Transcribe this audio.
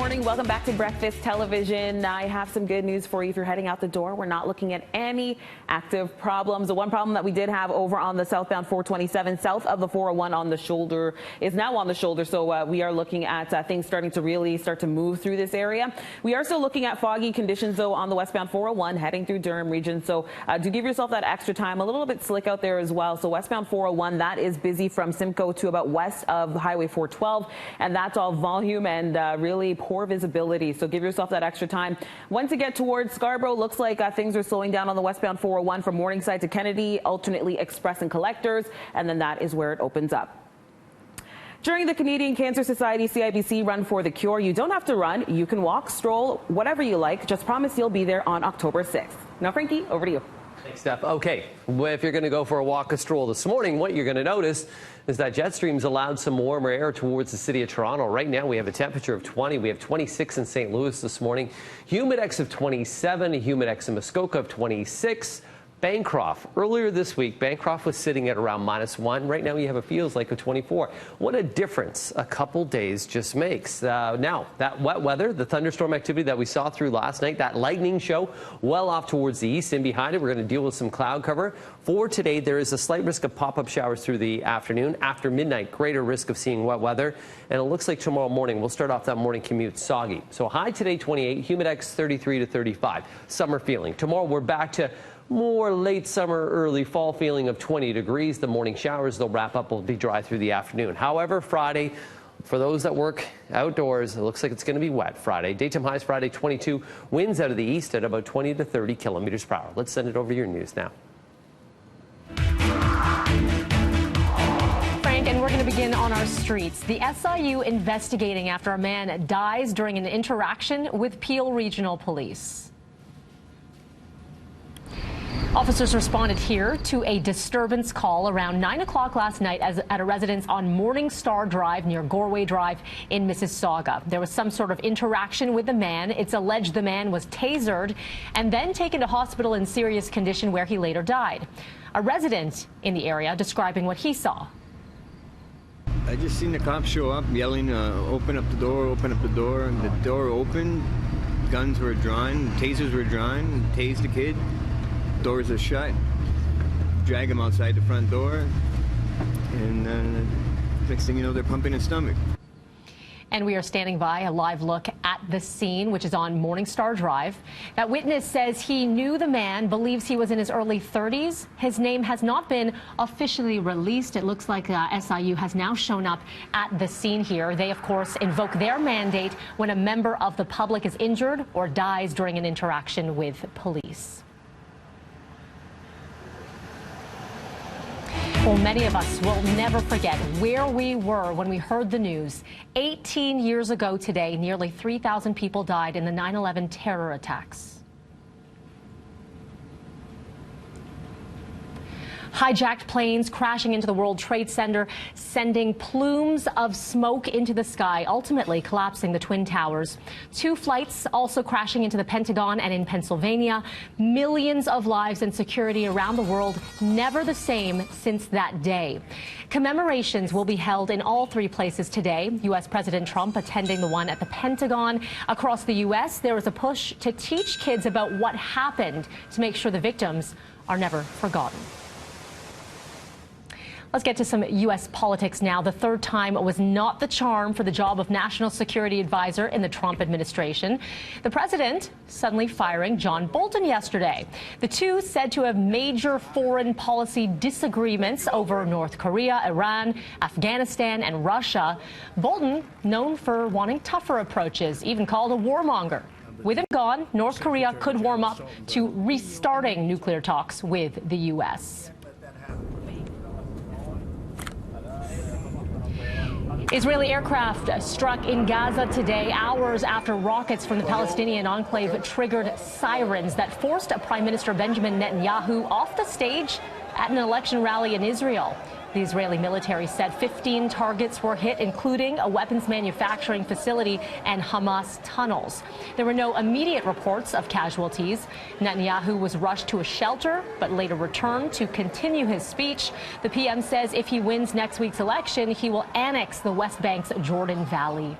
morning. Welcome back to Breakfast Television. I have some good news for you if you're heading out the door. We're not looking at any active problems. The one problem that we did have over on the southbound 427 south of the 401 on the shoulder is now on the shoulder. So we are looking at things starting to really start to move through this area. We are still looking at foggy conditions, though, on the westbound 401 heading through Durham region. So do give yourself that extra time. A little bit slick out there as well. So westbound 401, that is busy from Simcoe to about west of Highway 412. And that's all volume and really poor visibility. So give yourself that extra time. Once you get towards Scarborough, looks like things are slowing down on the westbound 401 from Morningside to Kennedy, alternately Express and Collectors, and then that is where it opens up. During the Canadian Cancer Society CIBC Run for the Cure, you don't have to run. You can walk, stroll, whatever you like. Just promise you'll be there on October 6th. Now, Frankie, over to you. Thanks, Steph. Okay, well, if you're going to go for a walk or stroll this morning, what you're going to notice is that jet streams allowed some warmer air towards the city of Toronto. Right now, we have a temperature of 20. We have 26 in St. Louis this morning. Humidex of 27, a Humidex in Muskoka of 26. Bancroft, earlier this week, Bancroft was sitting at around -1. Right now, you have a feels like a 24. What a difference a couple days just makes. Now, that wet weather, the thunderstorm activity that we saw through last night, that lightning show well off towards the east. And behind it, we're going to deal with some cloud cover. For today, there is a slight risk of pop-up showers through the afternoon. After midnight, greater risk of seeing wet weather. And it looks like tomorrow morning, we'll start off that morning commute soggy. So high today, 28, Humidex 33 to 35. Summer feeling. Tomorrow, we're back to more late summer, early fall feeling of 20 degrees. The morning showers, they'll wrap up, will be dry through the afternoon. However, Friday, for those that work outdoors, it looks like it's going to be wet Friday. Daytime highs Friday, 22. Winds out of the east at about 20 to 30 kilometers per hour. Let's send it over to your news now. And we're going to begin on our streets. The SIU investigating after a man dies during an interaction with Peel Regional Police. Officers responded here to a disturbance call around 9 o'clock last night at a residence on Morningstar Drive near Gorway Drive in Mississauga. There was some sort of interaction with the man. It's alleged the man was tasered and then taken to hospital in serious condition where he later died. A resident in the area describing what he saw. I just seen the cops show up yelling, open up the door, and the door opened, guns were drawn, tasers were drawn, tased the kid, doors are shut, drag him outside the front door, and next thing you know, they're pumping his stomach. And we are standing by a live look at the scene, which is on Morningstar Drive. That witness says he knew the man, believes he was in his early 30s. His name has not been officially released. It looks like SIU has now shown up at the scene here. They, of course, invoke their mandate when a member of the public is injured or dies during an interaction with police. Well, many of us will never forget where we were when we heard the news. 18 years ago today, nearly 3,000 people died in the 9/11 terror attacks. Hijacked planes crashing into the World Trade Center, sending plumes of smoke into the sky, ultimately collapsing the Twin Towers. 2 flights also crashing into the Pentagon and in Pennsylvania. Millions of lives and security around the world, never the same since that day. Commemorations will be held in all 3 places today. U.S. President Trump attending the one at the Pentagon. Across the U.S., there is a push to teach kids about what happened to make sure the victims are never forgotten. Let's get to some U.S. politics now. The third time was not the charm for the job of National Security Advisor in the Trump administration. The president suddenly firing John Bolton yesterday. The two said to have major foreign policy disagreements over North Korea, Iran, Afghanistan, and Russia. Bolton, known for wanting tougher approaches, even called a warmonger. With him gone, North Korea could warm up to restarting nuclear talks with the U.S. Israeli aircraft struck in Gaza today, hours after rockets from the Palestinian enclave triggered sirens that forced Prime Minister Benjamin Netanyahu off the stage at an election rally in Israel. The Israeli military said 15 targets were hit, including a weapons manufacturing facility and Hamas tunnels. There were no immediate reports of casualties. Netanyahu was rushed to a shelter, but later returned to continue his speech. The PM says if he wins next week's election, he will annex the West Bank's Jordan Valley.